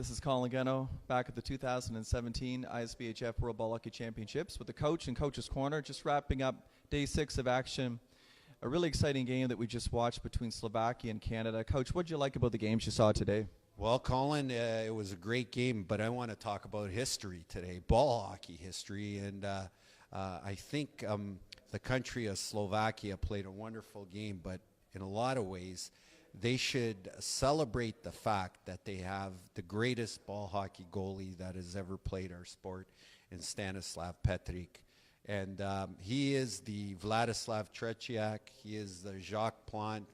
This is Colin Geno back at the 2017 ISBHF World Ball Hockey Championships with the coach and Coach's Corner, just wrapping up day 6 of action. A really exciting game that we just watched between Slovakia and Canada. Coach, what did you like about the games you saw today? Well, Colin, it was a great game, but I want to talk about history today, ball hockey history, and I think the country of Slovakia played a wonderful game, but in a lot of ways, they should celebrate the fact that they have the greatest ball hockey goalie that has ever played our sport in Stanislav Petric. And he is the Vladislav Tretiak, he is the Jacques Plante,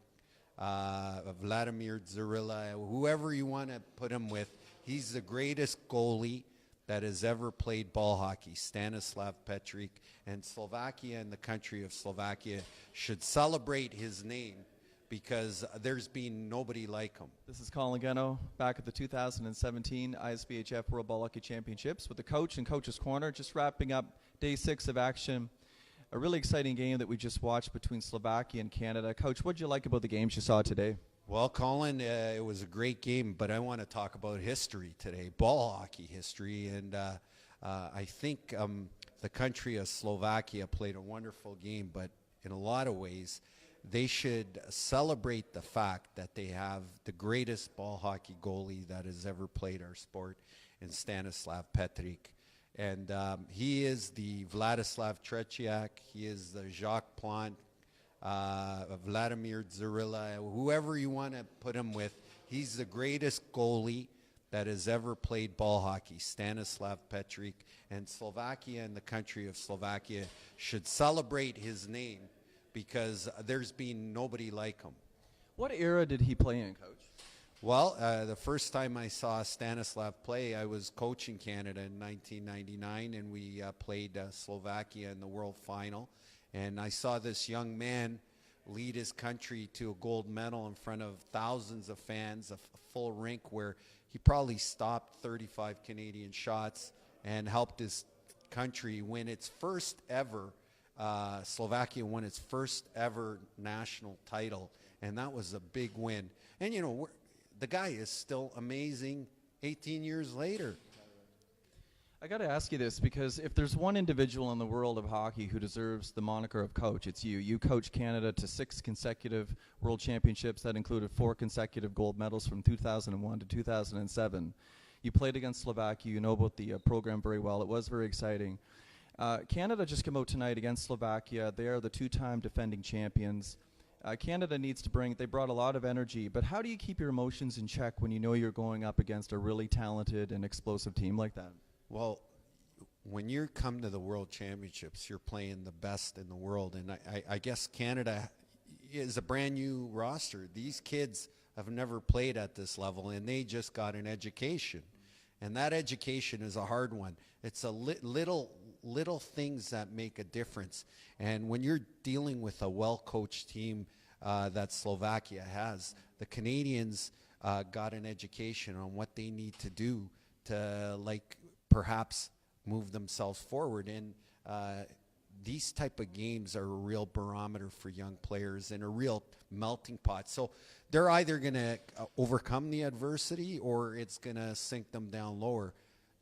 Vladimir Zarilla, whoever you want to put him with. He's the greatest goalie that has ever played ball hockey, Stanislav Petric. And Slovakia and the country of Slovakia should celebrate his name, because there's been nobody like him. This is Colin Geno back at the 2017 ISBHF World Ball Hockey Championships with the coach and Coach's Corner, just wrapping up day 6 of action. A really exciting game that we just watched between Slovakia and Canada. Coach, what did you like about the games you saw today? Well, Colin, it was a great game, but I want to talk about history today, ball hockey history, and I think the country of Slovakia played a wonderful game, but in a lot of ways, they should celebrate the fact that they have the greatest ball hockey goalie that has ever played our sport in Stanislav Petric. And he is the Vladislav Tretiak, he is the Jacques Plante, Vladimir Zarilla, whoever you want to put him with. He's the greatest goalie that has ever played ball hockey, Stanislav Petric. And Slovakia and the country of Slovakia should celebrate his name, because there's been nobody like him. What era did he play in, Coach? Well, the first time I saw Stanislav play, I was coaching Canada in 1999, and we played Slovakia in the World Final. And I saw this young man lead his country to a gold medal in front of thousands of fans, a full rink where he probably stopped 35 Canadian shots and helped his country win its first ever Slovakia won its first ever national title, and that was a big win. And, you know, the guy is still amazing 18 years later. I got to ask you this, because if there's one individual in the world of hockey who deserves the moniker of coach, it's you. You coached Canada to 6 consecutive World Championships. That included 4 consecutive gold medals from 2001 to 2007. You played against Slovakia. You know about the program very well. It was very exciting. Canada just came out tonight against Slovakia. They are the 2-time defending champions. Canada needs to they brought a lot of energy, but how do you keep your emotions in check when you know you're going up against a really talented and explosive team like that? Well, when you come to the World Championships, you're playing the best in the world, and I guess Canada is a brand new roster. These kids have never played at this level, and they just got an education, and that education is a hard one. It's a little things that make a difference. And when you're dealing with a well-coached team that Slovakia has, the Canadians got an education on what they need to do to, like, perhaps move themselves forward. And these type of games are a real barometer for young players and a real melting pot. So they're either going to overcome the adversity, or it's going to sink them down lower.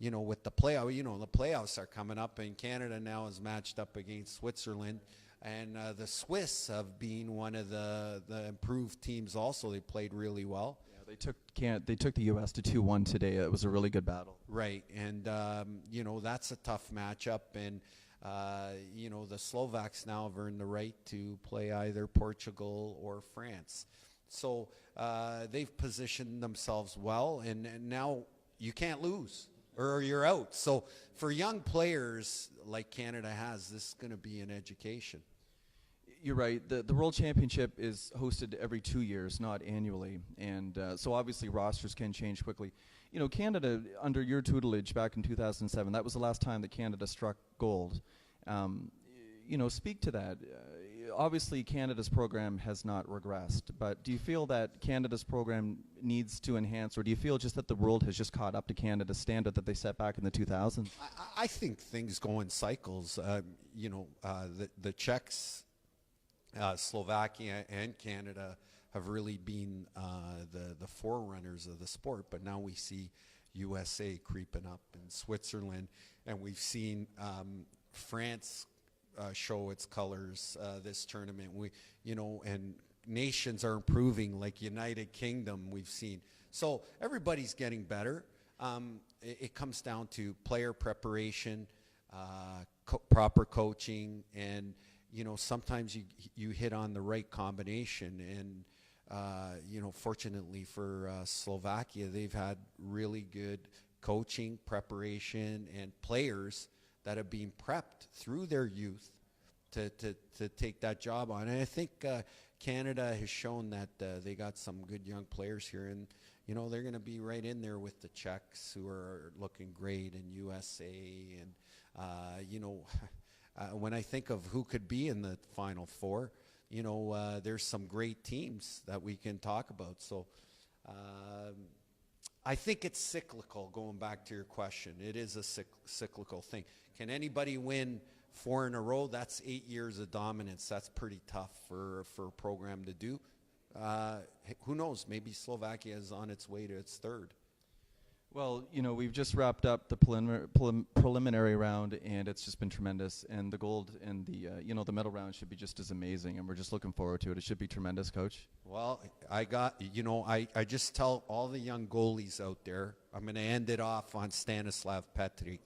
You know, with the playoff, the playoffs are coming up, and Canada now is matched up against Switzerland, and the Swiss have been one of the improved teams. Also, they played really well. Yeah, they took the U.S. to 2-1 today. It was a really good battle. Right, and that's a tough matchup, and the Slovaks now have earned the right to play either Portugal or France. So they've positioned themselves well, and now you can't lose, or you're out. So for young players like Canada has, this is going to be an education. You're right. The World Championship is hosted every 2 years, not annually. And so obviously rosters can change quickly. You know, Canada, under your tutelage back in 2007, that was the last time that Canada struck gold. Speak to that. Obviously, Canada's program has not regressed, but do you feel that Canada's program needs to enhance, or do you feel just that the world has just caught up to Canada's standard that they set back in the 2000s? I think things go in cycles. The Czechs, Slovakia, and Canada have really been the forerunners of the sport, but now we see USA creeping up in Switzerland, and we've seen France show its colors this tournament. And nations are improving, like United Kingdom we've seen. So everybody's getting better. It comes down to player preparation, proper coaching, and sometimes you hit on the right combination. And fortunately for Slovakia, they've had really good coaching, preparation, and players that have been prepped through their youth to take that job on. And I think Canada has shown that they got some good young players here, and they're going to be right in there with the Czechs, who are looking great, in USA. And when I think of who could be in the Final Four, there's some great teams that we can talk about. So I think it's cyclical. Going back to your question, it is a cyclical thing. Can anybody win 4 in a row? That's 8 years of dominance. That's pretty tough for a program to do. Who knows? Maybe Slovakia is on its way to its third. Well, we've just wrapped up the preliminary round, and it's just been tremendous. And the gold and the medal round should be just as amazing, and we're just looking forward to it. It should be tremendous, Coach. Well, I just tell all the young goalies out there, I'm going to end it off on Stanislav Petrik.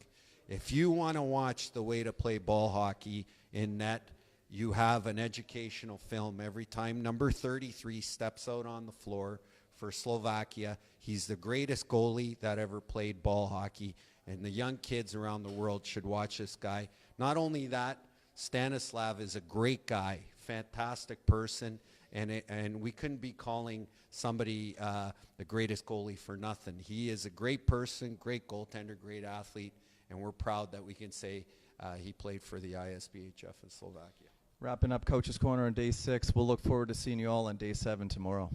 If you want to watch the way to play ball hockey in net, you have an educational film every time number 33 steps out on the floor for Slovakia. He's the greatest goalie that ever played ball hockey, and the young kids around the world should watch this guy. Not only that, Stanislav is a great guy, fantastic person, and we couldn't be calling somebody the greatest goalie for nothing. He is a great person, great goaltender, great athlete, and we're proud that we can say he played for the ISBHF in Slovakia. Wrapping up Coach's Corner on day 6. We'll look forward to seeing you all on day 7 tomorrow.